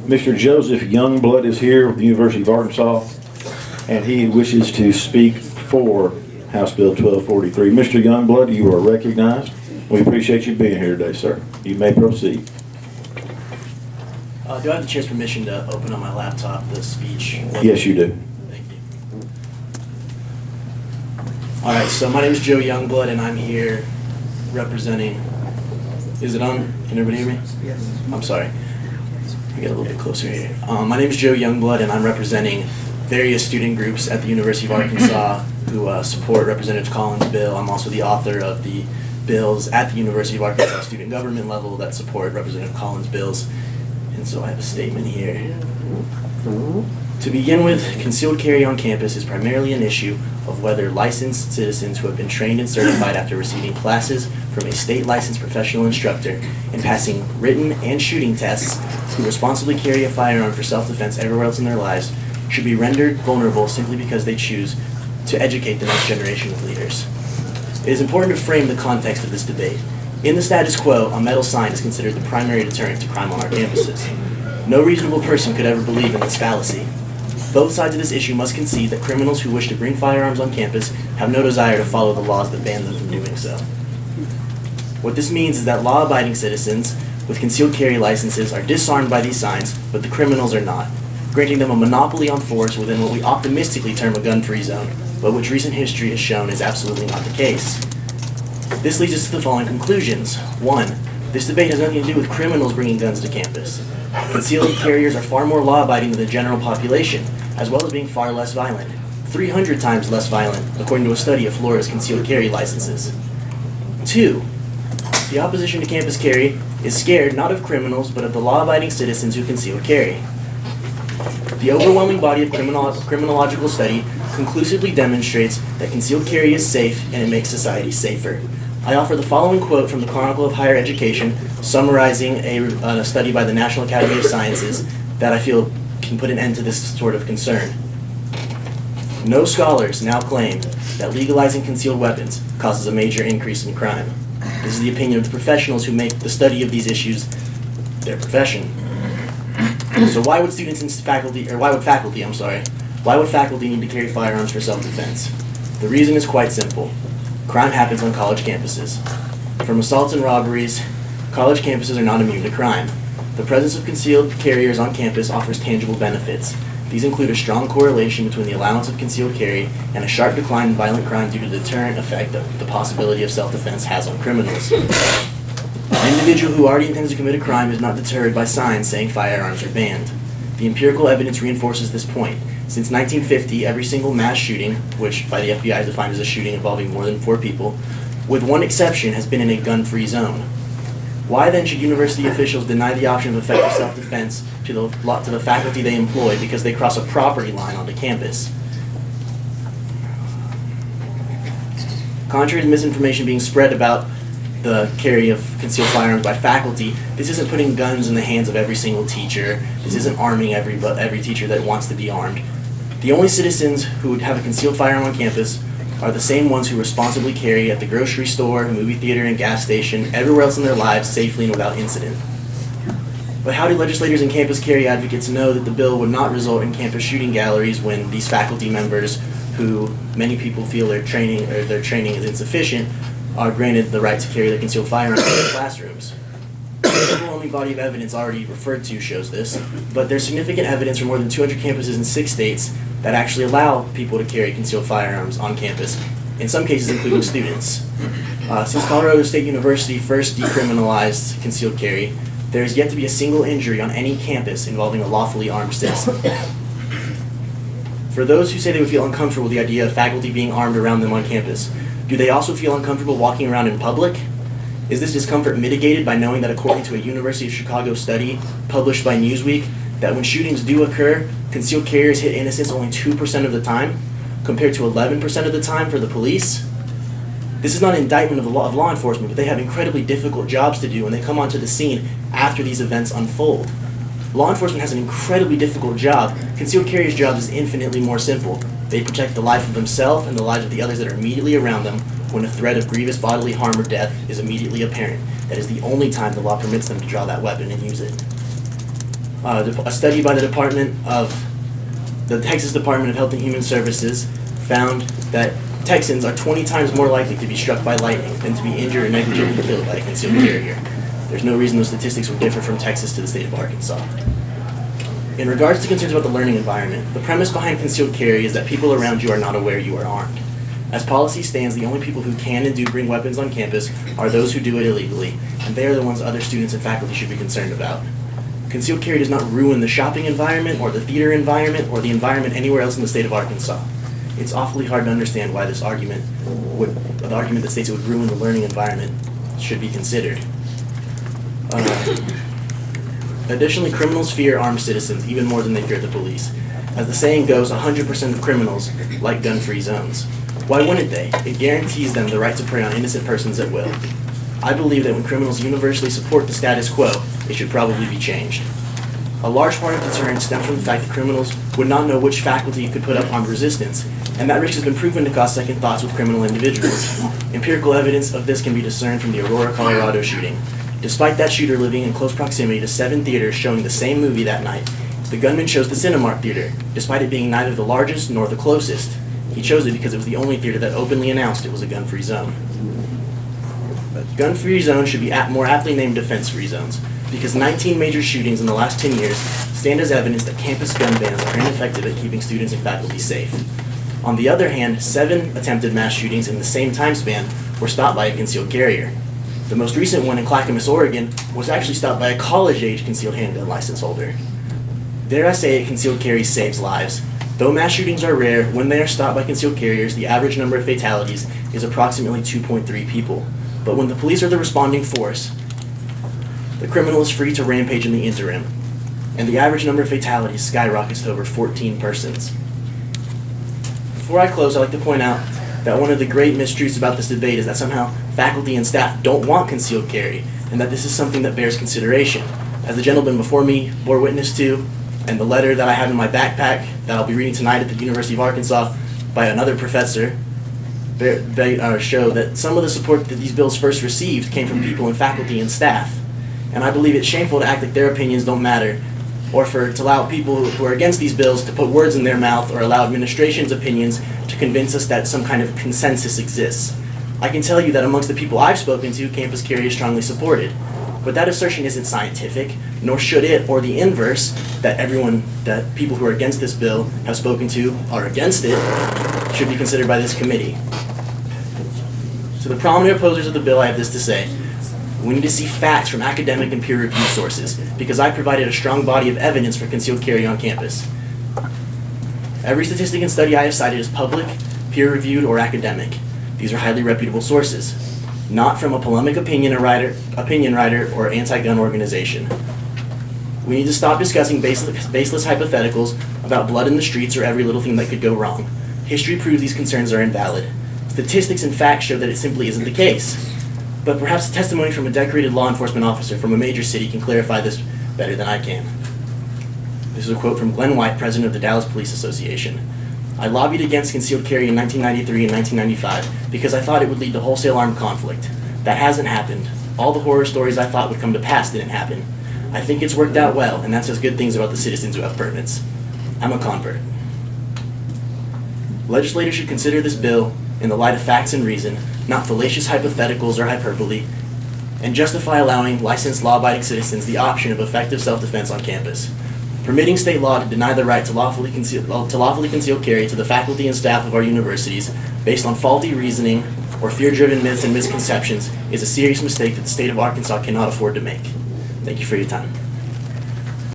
Mr. Joseph Youngblood is here with the University of Arkansas, and he wishes to speak for House Bill 1243. Mr. Youngblood, you are recognized. We appreciate you being here today, sir. You may proceed. Do I have the chair's permission to open on my laptop the speech? Yes, you do. Thank you. All right, so my name is Joe Youngblood, and I'm here representing. Is it on? Can everybody hear me? Yes. I'm sorry. I get a little bit closer here. My name is Joe Youngblood, and I'm representing various student groups at the University of Arkansas who support Representative Collins' bill. I'm also the author of the bills at the University of Arkansas student government level that support Representative Collins' bills. And so I have a statement here. To begin with, concealed carry on campus is primarily an issue of whether licensed citizens who have been trained and certified after receiving classes from a state-licensed professional instructor and passing written and shooting tests who responsibly carry a firearm for self-defense everywhere else in their lives should be rendered vulnerable simply because they choose to educate the next generation of leaders. It is important to frame the context of this debate. In the status quo, a metal sign is considered the primary deterrent to crime on our campuses. No reasonable person could ever believe in this fallacy. Both sides of this issue must concede that criminals who wish to bring firearms on campus have no desire to follow the laws that ban them from doing so. What this means is that law-abiding citizens with concealed carry licenses are disarmed by these signs, but the criminals are not, granting them a monopoly on force within what we optimistically term a gun-free zone, but which recent history has shown is absolutely not the case. This leads us to the following conclusions. 1. This debate has nothing to do with criminals bringing guns to campus. Concealed carriers are far more law-abiding than the general population, as well as being far less violent. 300 times less violent, according to a study of Florida's concealed carry licenses. 2. The opposition to campus carry is scared not of criminals, but of the law-abiding citizens who conceal carry. The overwhelming body of criminological study conclusively demonstrates that concealed carry is safe and it makes society safer. I offer the following quote from the Chronicle of Higher Education, summarizing a study by the National Academy of Sciences that I feel can put an end to this sort of concern. No scholars now claim that legalizing concealed weapons causes a major increase in crime. This is the opinion of the professionals who make the study of these issues their profession. So why would faculty need to carry firearms for self-defense? The reason is quite simple. Crime happens on college campuses. From assaults and robberies, college campuses are not immune to crime. The presence of concealed carriers on campus offers tangible benefits. These include a strong correlation between the allowance of concealed carry and a sharp decline in violent crime due to the deterrent effect that the possibility of self-defense has on criminals. An individual who already intends to commit a crime is not deterred by signs saying firearms are banned. The empirical evidence reinforces this point. Since 1950, every single mass shooting, which by the FBI is defined as a shooting involving more than 4 people, with one exception, has been in a gun-free zone. Why then should university officials deny the option of effective self-defense to the faculty they employ because they cross a property line onto campus? Contrary to misinformation being spread about the carry of concealed firearms by faculty, this isn't putting guns in the hands of every single teacher. This isn't arming every teacher that wants to be armed. The only citizens who would have a concealed firearm on campus are the same ones who responsibly carry at the grocery store, movie theater, and gas station, everywhere else in their lives safely and without incident. But how do legislators and campus carry advocates know that the bill would not result in campus shooting galleries when these faculty members, who many people feel their training is insufficient, are granted the right to carry their concealed firearms in their classrooms? The overwhelming body of evidence already referred to shows this, but there's significant evidence from more than 200 campuses in 6 states that actually allow people to carry concealed firearms on campus, in some cases including students. Since Colorado State University first decriminalized concealed carry, there is yet to be a single injury on any campus involving a lawfully armed citizen. For those who say they would feel uncomfortable with the idea of faculty being armed around them on campus, do they also feel uncomfortable walking around in public? Is this discomfort mitigated by knowing that according to a University of Chicago study published by Newsweek, that when shootings do occur, concealed carriers hit innocents only 2% of the time, compared to 11% of the time for the police? This is not an indictment of law enforcement, but they have incredibly difficult jobs to do when they come onto the scene after these events unfold. Law enforcement has an incredibly difficult job. Concealed carriers' job is infinitely more simple. They protect the life of themselves and the lives of the others that are immediately around them when a threat of grievous bodily harm or death is immediately apparent. That is the only time the law permits them to draw that weapon and use it. A study by the Texas Department of Health and Human Services found that Texans are 20 times more likely to be struck by lightning than to be injured or negligently killed by a concealed carrier. There's no reason those statistics would differ from Texas to the state of Arkansas. In regards to concerns about the learning environment, the premise behind concealed carry is that people around you are not aware you are armed. As policy stands, the only people who can and do bring weapons on campus are those who do it illegally, and they are the ones other students and faculty should be concerned about. Concealed carry does not ruin the shopping environment or the theater environment or the environment anywhere else in the state of Arkansas. It's awfully hard to understand why the argument that states it would ruin the learning environment should be considered. Additionally, criminals fear armed citizens even more than they fear the police. As the saying goes, 100% of criminals like gun-free zones. Why wouldn't they? It guarantees them the right to prey on innocent persons at will. I believe that when criminals universally support the status quo, it should probably be changed. A large part of deterrence stems from the fact that criminals would not know which faculty could put up armed resistance, and that risk has been proven to cause second thoughts with criminal individuals. Empirical evidence of this can be discerned from the Aurora, Colorado shooting. Despite that shooter living in close proximity to 7 theaters showing the same movie that night, the gunman chose the Cinemark Theater, despite it being neither the largest nor the closest. He chose it because it was the only theater that openly announced it was a gun-free zone. Gun-free zones should be more aptly named defense-free zones, because 19 major shootings in the last 10 years stand as evidence that campus gun bans are ineffective at keeping students and faculty safe. On the other hand, 7 attempted mass shootings in the same time span were stopped by a concealed carrier. The most recent one in Clackamas, Oregon, was actually stopped by a college-age concealed handgun license holder. Dare I say it, concealed carry saves lives. Though mass shootings are rare, when they are stopped by concealed carriers, the average number of fatalities is approximately 2.3 people. But when the police are the responding force, the criminal is free to rampage in the interim, and the average number of fatalities skyrockets to over 14 persons. Before I close, I'd like to point out that one of the great mistruths about this debate is that somehow faculty and staff don't want concealed carry, and that this is something that bears consideration. As the gentleman before me bore witness to, and the letter that I have in my backpack that I'll be reading tonight at the University of Arkansas by another professor, they show that some of the support that these bills first received came from people in faculty and staff. And I believe it's shameful to act like their opinions don't matter, or to allow people who are against these bills to put words in their mouth, or allow administration's opinions to convince us that some kind of consensus exists. I can tell you that amongst the people I've spoken to, campus carry is strongly supported. But that assertion isn't scientific, nor should it, or the inverse, that people who are against this bill have spoken to are against it, should be considered by this committee. To the prominent opposers of the bill, I have this to say. We need to see facts from academic and peer-reviewed sources, because I provided a strong body of evidence for concealed carry on campus. Every statistic and study I have cited is public, peer-reviewed, or academic. These are highly reputable sources, not from a polemic opinion writer or anti-gun organization. We need to stop discussing baseless hypotheticals about blood in the streets or every little thing that could go wrong. History proves these concerns are invalid. Statistics and facts show that it simply isn't the case. But perhaps testimony from a decorated law enforcement officer from a major city can clarify this better than I can. This is a quote from Glenn White, president of the Dallas Police Association. I lobbied against concealed carry in 1993 and 1995 because I thought it would lead to wholesale armed conflict. That hasn't happened. All the horror stories I thought would come to pass didn't happen. I think it's worked out well, and that says good things about the citizens who have permits. I'm a convert. Legislators should consider this bill in the light of facts and reason, not fallacious hypotheticals or hyperbole, and justify allowing licensed law-abiding citizens the option of effective self-defense on campus. Permitting state law to deny the right to lawfully conceal carry to the faculty and staff of our universities based on faulty reasoning or fear-driven myths and misconceptions is a serious mistake that the state of Arkansas cannot afford to make. Thank you for your time.